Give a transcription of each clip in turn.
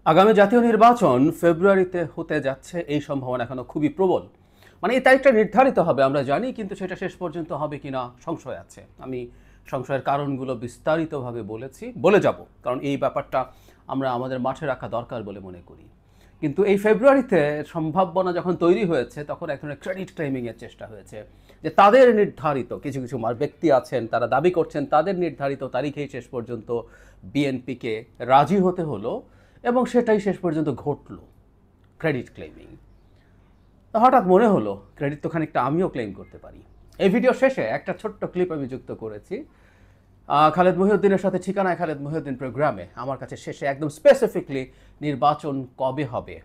আগামী জাতীয় নির্বাচন ফেব্রুয়ারিতে হতে যাচ্ছে এই সম্ভাবনা এখনো খুবই প্রবল। মানে এই তারিখটা নির্ধারিত হবে আমরা জানি, কিন্তু সেটা শেষ পর্যন্ত হবে কিনা সংশয় আছে। আমি সংশয়ের কারণগুলো বিস্তারিতভাবে বলে যাব, কারণ এই ব্যাপারটা আমরা আমাদের মাঠে রাখা দরকার বলে মনে করি। কিন্তু এই ফেব্রুয়ারিতে সম্ভাবনা যখন তৈরি হয়েছে, তখন এক ধরনের ক্রেডিট ক্লেমিংয়ের চেষ্টা হয়েছে যে তাদের নির্ধারিত কিছু কিছু ব্যক্তি আছেন, তারা দাবি করছেন তাদের নির্ধারিত তারিখেই শেষ পর্যন্ত বিএনপিকে রাজি হতে হলো, এবং সেটাই শেষ পর্যন্ত ঘটল, ক্রেডিট ক্লেমিং। হঠাৎ মনে হলো ক্রেডিট তো খানিকটা আমিও ক্লেম করতে পারি। এই ভিডিও শেষে একটা ছোট্ট ক্লিপ আমি যুক্ত করেছি খালেদ মহিউদ্দিনের সাথে ঠিকানায় খালেদ মহিউদ্দিন প্রোগ্রামে। আমার কাছে শেষে একদম স্পেসিফিকলি নির্বাচন কবে হবে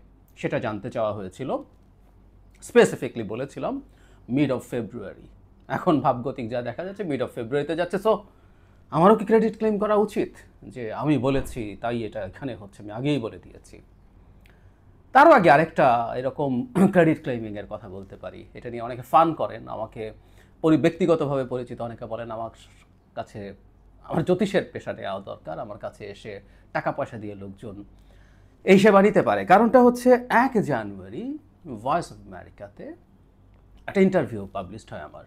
সেটা জানতে চাওয়া হয়েছিল। স্পেসিফিকলি বলেছিলাম মিড অফ ফেব্রুয়ারি। এখন ভাবগতিক যা দেখা যাচ্ছে মিড অফ ফেব্রুয়ারিতে যাচ্ছে। সো আমারও কি ক্রেডিট ক্লেম করা উচিত যে আমি বলেছি তাই এটা এখানে হচ্ছে, আমি আগেই বলে দিয়েছি? তারও আগে আরেকটা এরকম ক্রেডিট ক্লেমিংয়ের কথা বলতে পারি। এটা নিয়ে অনেকে ফান করেন, আমাকে ব্যক্তিগতভাবে পরিচিত অনেকে বলেন আমার কাছে আমার জ্যোতিষের পেশা নেওয়া দরকার, আমার কাছে এসে টাকা পয়সা দিয়ে লোকজন এই সেবা নিতে পারে। কারণটা হচ্ছে 1 জানুয়ারি ভয়েস অফ আমেরিকাতে একটা ইন্টারভিউ পাবলিশড হয় আমার।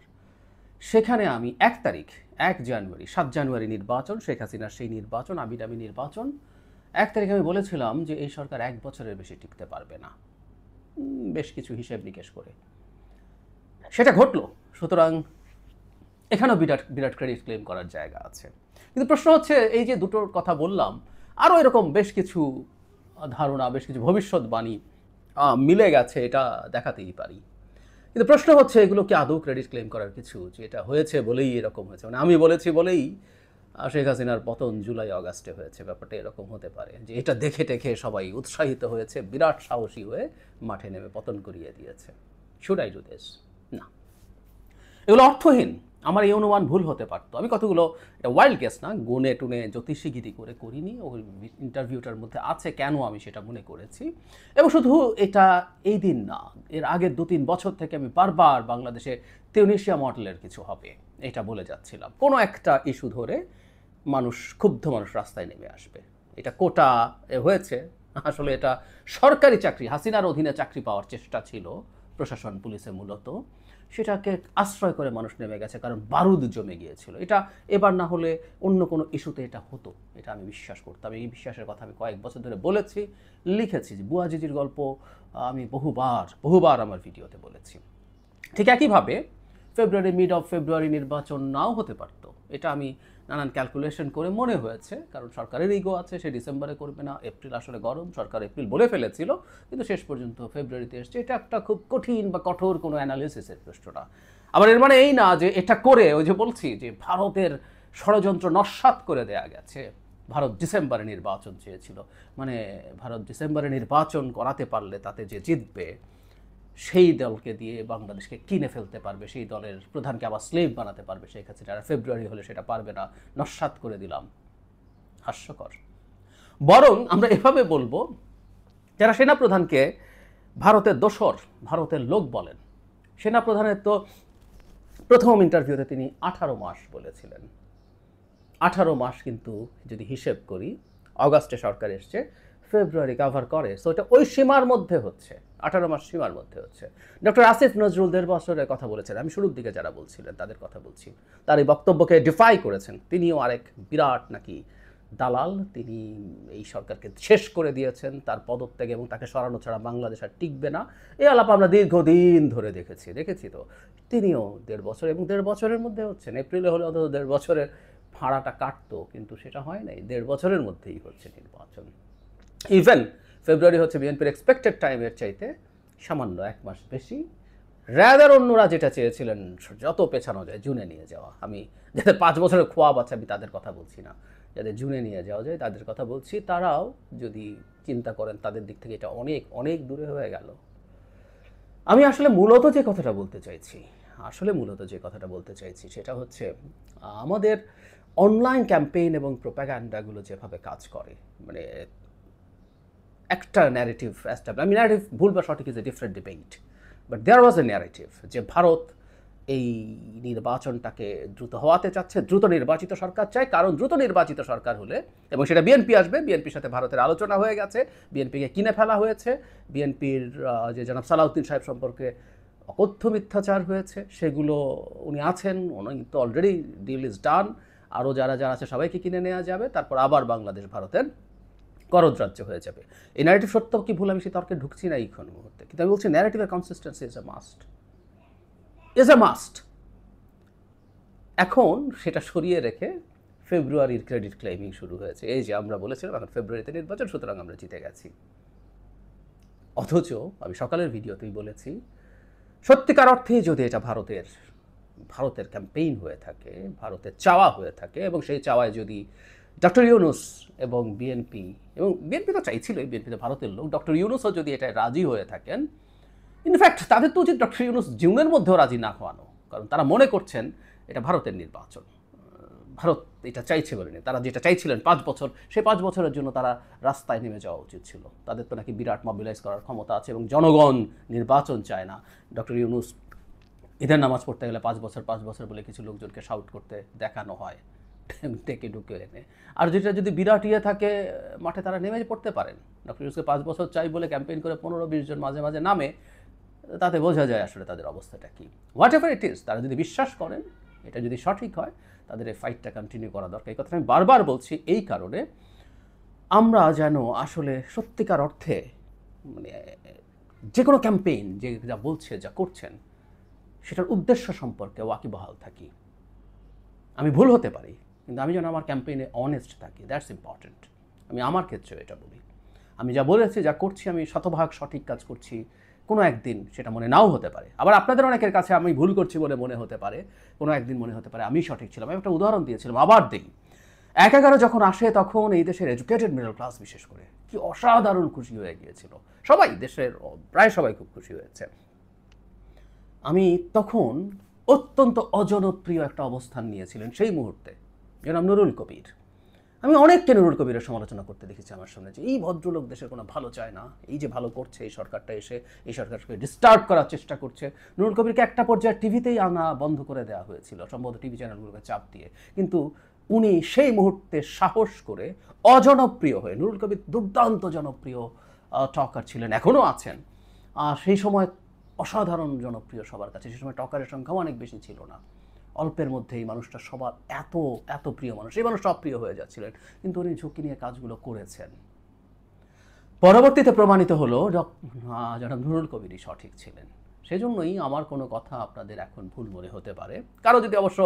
সেখানে আমি 1 জানুয়ারি 7 জানুয়ারি নির্বাচন, শেখ হাসিনার সেই নির্বাচন, আবিডাবি নির্বাচন। 1 তারিখে আমি বলেছিলাম যে এই সরকার 1 বছরের বেশি টিকতে পারবে না, বেশ কিছু হিসেব নিকেশ করে। সেটা ঘটলো। সুতরাং এখানেও বিরাট বিরাট ক্রেডিট ক্লেম করার জায়গা আছে। কিন্তু প্রশ্ন হচ্ছে, এই যে দুটোর কথা বললাম, আরও এরকম বেশ কিছু ধারণা, বেশ কিছু ভবিষ্যৎবাণী মিলে গেছে, এটা দেখাতেই পারি। কিন্তু প্রশ্ন হচ্ছে এগুলো কি আদৌ ক্রেডিট ক্লেম করার কিছু, যে এটা হয়েছে বলেই এরকম হয়েছে, মানে আমি বলেছি বলেই শেখ হাসিনার পতন জুলাই অগাস্টে হয়েছে, ব্যাপারটা এরকম হতে পারে যে এটা দেখে টেখে সবাই উৎসাহিত হয়েছে, বিরাট সাহসী হয়ে মাঠে নেমে পতন করিয়ে দিয়েছে। Should I do this? না, এগুলো অর্থহীন। আমার এই অনুমান ভুল হতে পারতো। আমি কতগুলো, এটা ওয়াইল্ড গেস না, গুনে টুনে জ্যোতিষীগিরি করে করিনি, ওই ইন্টারভিউটার মধ্যে আছে কেন আমি সেটা মনে করেছি। এবং শুধু এটা এই দিন না, এর আগের 2-3 বছর থেকে আমি বারবার বাংলাদেশে তিউনিসিয়া মডেলের কিছু হবে এটা বলে যাচ্ছিলাম। কোনো একটা ইস্যু ধরে ক্ষুব্ধ মানুষ রাস্তায় নেমে আসবে। এটা কোটা হয়েছে, আসলে এটা সরকারি চাকরি, হাসিনার অধীনে চাকরি পাওয়ার চেষ্টা ছিল প্রশাসন পুলিশে মূলত, সেটাকে আশ্রয় করে মানুষ নেমে গেছে, কারণ বারুদ জমে গিয়েছিল। এটা এবার না হলে অন্য কোনো ইস্যুতে এটা হতো, এটা আমি বিশ্বাস করতাম। এই বিশ্বাসের কথা আমি কয়েক বছর ধরে বলেছি, লিখেছি। যে বুয়াজিজির গল্প আমি বহুবার আমার ভিডিওতে বলেছি। ঠিক একইভাবে মিড অফ ফেব্রুয়ারি নির্বাচন নাও হতে পারতো, এটা আমি নানান ক্যালকুলেশন করে মনে হয়েছে, কারণ সরকারের ইগো আছে, সে ডিসেম্বরে করবে না, এপ্রিল আসলে গরম, সরকার এপ্রিল বলে ফেলেছিল, কিন্তু শেষ পর্যন্ত ফেব্রুয়ারিতে এসছে। এটা একটা খুব কঠিন বা কঠোর কোনো অ্যানালিসিসের প্রশ্নটা। আবার এর মানে এই না যে এটা করে, ওই যে বলছি যে ভারতের ষড়যন্ত্র নস্যাৎ করে দেয়া গেছে। ভারত ডিসেম্বরে নির্বাচন চেয়েছিল, মানে ভারত ডিসেম্বরে নির্বাচন করাতে পারলে তাতে যে জিতবে সেই দলকে দিয়ে বাংলাদেশকে কিনে ফেলতে পারবে, সেই দলের প্রধানকে আবার স্লেভ বানাতে পারবে শেখ হাসিনা। আর ফেব্রুয়ারি হলে সেটা পারবে না, নস্যাৎ করে দিলাম। হাস্যকর। বরং আমরা এভাবে বলবো, যারা সেনাপ্রধানকে ভারতের দোসর, ভারতের লোক বলেন, সেনাপ্রধানের তো প্রথম ইন্টারভিউতে তিনি 18 মাস বলেছিলেন। 18 মাস কিন্তু যদি হিসেব করি, অগাস্টে সরকার এসছে, ফেব্রুয়ারি কাভার করে, সো এটা ওই সীমার মধ্যে হচ্ছে, 18 মাস সীমার মধ্যে হচ্ছে। ডক্টর আসিফ নজরুল 1.5 বছরের কথা বলেছেন, আমি শুরুর দিকে যারা বলছিলেন তাদের কথা বলছি, তার এই বক্তব্যকে ডিফাই করেছেন। তিনিও আরেক বিরাট নাকি দালাল, তিনি এই সরকারকে শেষ করে দিয়েছেন, তার পদত্যাগ এবং তাকে সরানো ছাড়া বাংলাদেশ আর টিকবে না, এই আলাপ আমরা দীর্ঘদিন ধরে দেখেছি। তো তিনিও 1.5 বছর, এবং 1.5 বছরের মধ্যে হচ্ছেন, এপ্রিলে হলে অন্তত 1.5 বছরের ভাড়াটা কাটতো, কিন্তু সেটা হয় নাই, 1.5 বছরের মধ্যেই হচ্ছে নির্বাচন। ইভেন ফেব্রুয়ারি হচ্ছে বিএনপির এক্সপেক্টেড টাইমের চাইতে সামান্য 1 মাস বেশি। রাদার অন্যরা যেটা চেয়েছিলেন যত পেছানো যায় জুনে নিয়ে যাওয়া, আমি যাদের 5 বছরের খোয়াব আছে আমি তাদের কথা বলছি না, যাদের জুনে নিয়ে যাওয়া যায় তাদের কথা বলছি। তারাও যদি চিন্তা করেন তাদের দিক থেকে এটা অনেক অনেক দূরে হয়ে গেল। আমি আসলে মূলত যে কথাটা বলতে চাইছি সেটা হচ্ছে, আমাদের অনলাইন ক্যাম্পেইন এবং প্রোপাগান্ডাগুলো যেভাবে কাজ করে, মানে একটা ন্যারেটিভ এস্টাবলিশ, আমি ন্যারেটিভ ভুল বা সঠিক is a different debate, but there was a narrative যে ভারত এই নির্বাচনটাকে দ্রুত হওয়াতে চাচ্ছে, দ্রুত নির্বাচিত সরকার চায়, কারণ দ্রুত নির্বাচিত সরকার হলে, এবং সেটা বিএনপি আসবে, বিএনপির সাথে ভারতের আলোচনা হয়ে গেছে, বিএনপিকে কিনে ফেলা হয়েছে, বিএনপির যে জনাব সালাউদ্দিন সাহেব সম্পর্কে অকথ্য মিথ্যাচার হয়েছে, সেগুলো উনি আছেন, উনি তো অলরেডি ডিল ইজ ডান, আরও যারা যারা আছে সবাইকে কিনে নেওয়া যাবে, তারপর আবার বাংলাদেশ ভারতের করদরাজ্য হয়ে যাবে। এই ন্যারেটিভ সত্য কি ভুল আমি সে তর্কে ঢুকছি না এইক্ষণ মুহূর্তে, কিন্তু আমি বলছি ন্যারেটিভের কনসিস্টেন্সি ইজ এ মাস্ট। এখন সেটা সরিয়ে রেখে ফেব্রুয়ারির ক্রেডিট ক্লেমিং শুরু হয়েছে, এই যে আমরা বলেছিলাম এখন ফেব্রুয়ারিতে নির্বাচন, সুতরাং আমরা জিতে গেছি। অথচ আমি সকালের ভিডিওতেই বলেছি, সত্যিকার অর্থে যদি এটা ভারতের ক্যাম্পেইন হয়ে থাকে, ভারতের চাওয়া হয়ে থাকে, এবং সেই চাওয়ায় যদি ডক্টর ইউনূস এবং বিএনপি তো চাইছিলই, বিএনপি তো ভারতের লোক, ডক্টর ইউনূসও যদি এটা রাজি হয়ে থাকেন, ইনফ্যাক্ট তাদের তো উচিত ডক্টর ইউনূস জীবনের মধ্যেও রাজি না হওয়ানো, কারণ তারা মনে করছেন এটা ভারতের নির্বাচন, ভারত এটা চাইছে বলেনি, তারা যেটা চাইছিলেন 5 বছর, সেই 5 বছরের জন্য তারা রাস্তায় নেমে যাওয়া উচিত ছিল। তাদের তো নাকি বিরাট মোবিলাইজ করার ক্ষমতা আছে এবং জনগণ নির্বাচন চায় না। ডক্টর ইউনূস ঈদের নামাজ পড়তে গেলে 5 বছর বলে কিছু লোকজনকে শাউট করতে দেখানো হয়, ডেকে ঢুকে এনে। আর যেটা যদি বিরাট থাকে মাঠে, তারা নেমে পড়তে পারেন। ডক্টর ইউনূসকে 5 বছর চাই বলে ক্যাম্পেইন করে 15-20 জন মাঝে মাঝে নামে, তাতে বোঝা যায় আসলে তাদের অবস্থাটা কী। হোয়াট এভার ইট ইজ, তারা যদি বিশ্বাস করেন এটা যদি সঠিক হয়, তাদের এই ফাইটটা কন্টিনিউ করা দরকার। এই কথাটা আমি বারবার বলছি এই কারণে, আমরা যেন আসলে সত্যিকার অর্থে মানে যে কোনো ক্যাম্পেইন যে যা বলছে, যা করছেন, সেটার উদ্দেশ্য সম্পর্কে ওয়াকিবহাল থাকি। আমি ভুল হতে পারি, কিন্তু আমি যেন আমার ক্যাম্পেইনে অনেস্ট থাকি, দ্যাটস ইম্পর্ট্যান্ট। আমি আমার ক্ষেত্রেও এটা বলি, আমি যা বলেছি, যা করছি, আমি শতভাগ সঠিক কাজ করছি। কোনো একদিন সেটা মনে নাও হতে পারে, আবার আপনাদের অনেকের কাছে আমি ভুল করছি বলে মনে হতে পারে, কোনো একদিন মনে হতে পারে আমি সঠিক ছিলাম। আমি একটা উদাহরণ দিয়েছিলাম, আবার দিই। 11 যখন আসে, তখন এই দেশের এডুকেটেড মিডল ক্লাস বিশেষ করে কি অসাধারণ খুশি হয়ে গিয়েছিল, সবাই, দেশের প্রায় সবাই খুব খুশি হয়েছে। আমি তখন অত্যন্ত অজনপ্রিয় একটা অবস্থান নিয়েছিলেন সেই মুহূর্তে জনাব নুরুল কবির। আমি অনেককে নুরুল কবিরের সমালোচনা করতে দেখেছি আমার সামনে, যে এই ভদ্রলোক দেশের কোনো ভালো চায় না, এই যে ভালো করছে এই সরকারটা এসে, এই সরকারকে ডিস্টার্ব করার চেষ্টা করছে। নুরুল কবিরকে একটা পর্যায়ে টিভিতেই আনা বন্ধ করে দেওয়া হয়েছিল, সম্ভবত টিভি চ্যানেলগুলোকে চাপ দিয়ে, কিন্তু উনি সেই মুহূর্তে সাহস করে অজনপ্রিয় হয়ে, নুরুল কবির দুর্দান্ত জনপ্রিয় টকার ছিলেন, এখনও আছেন, সেই সময় অসাধারণ জনপ্রিয় সবার কাছে। সেই সময় টকারের সংখ্যাও অনেক বেশি ছিল না, অল্পের মধ্যেই মানুষটা সবার এত প্রিয় মানুষ, এই মানুষ সব প্রিয় হয়ে যাচ্ছিলেন, কিন্তু উনি ঝুঁকি নিয়ে কাজগুলো করেছেন। পরবর্তীতে প্রমাণিত হলো জনাব নুরুল কবিরই সঠিক ছিলেন। সেজন্যই আমার কোনো কথা আপনাদের এখন ভুল মনে হতে পারে, কারো যদি অবশ্য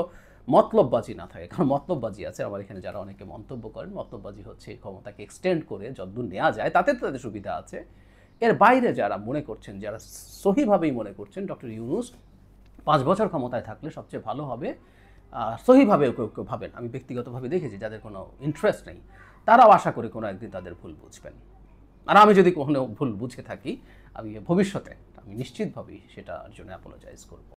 মতলববাজি না থাকে, কারণ মতলববাজি আছে আমার এখানে, যারা অনেকে মন্তব্য করেন মতলববাজি হচ্ছে এই ক্ষমতাকে এক্সটেন্ড করে যতদূর নেওয়া যায় তাতে তাদের সুবিধা আছে। এর বাইরে যারা মনে করছেন, যারা সহিভাবেই মনে করছেন ডক্টর ইউনূস 5 বছর ক্ষমতায় থাকলে সবচেয়ে ভালো হবে, সহিভাবে কেউ ভাবেন, আমি ব্যক্তিগতভাবে দেখেছি যাদের কোনো ইন্টারেস্ট নেই, তারাও আশা করি কোনো একদিন তাদের ভুল বুঝবেন। আর আমি যদি কখনো ভুল বুঝে থাকি, আমি ভবিষ্যতে আমি নিশ্চিতভাবেই সেটার জন্য অ্যাপোলোজাইজ করব।